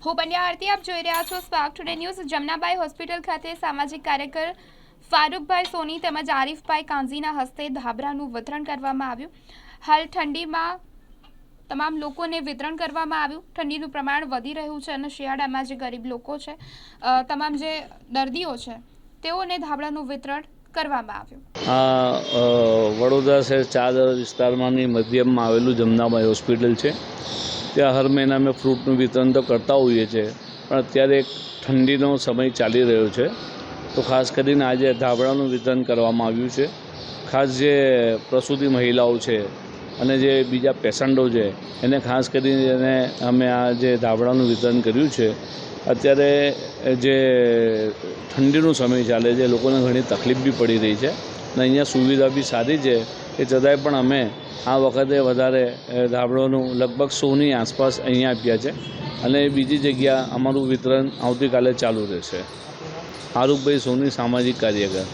હું બન્યા આરતી આપ જોઈ રહ્યા છો spark today news. Jamnabai hospital ખાતે સામાજિક કાર્યકર ફારૂકભાઈ સોની તેમજ આરીફભાઈ કાંઝીના હસ્તે ધાબળાનું વિતરણ કરવામાં આવ્યું। હાલ ઠંડીમાં તમામ લોકોને વિતરણ કરવામાં આવ્યું। ઠંડીનું પ્રમાણ વધી રહ્યું છે અને શિયાળામાં જે ગરીબ લોકો છે, તમામ જે દર્દીઓ છે, તેઓને ધાબળાનું વિતરણ કરવામાં આવ્યું। વડોદરા શહેર ચાદર વિસ્તારમાંની મધ્યમાં આવેલું જમનાબાઈ હોસ્પિટલ છે। ત્યાં હર મહિના અમે ફ્રૂટનું વિતરણ તો કરતા હોઈએ છીએ, પણ અત્યારે એક ઠંડીનો સમય ચાલી રહ્યો છે, તો ખાસ કરીને આજે ધાબળાનું વિતરણ કરવામાં આવ્યું છે। ખાસ જે પ્રસૂતિ મહિલાઓ છે અને જે બીજા પેશન્ટો છે એને ખાસ કરીને અમે આ જે ધાબળાનું વિતરણ કર્યું છે। અત્યારે જે ઠંડીનો સમય ચાલે છે, લોકોને ઘણી તકલીફ બી પડી રહી છે અને અહીંયા સુવિધા બી સારી છે, એ છતાંય પણ અમે આ વખતે વધારે ધાબળોનું લગભગ 100ની આસપાસ અહીંયા આપ્યા છે અને બીજી જગ્યા અમારું વિતરણ આવતીકાલે ચાલુ રહેશે। ફારૂકભાઈ સોની, સામાજિક કાર્યકર।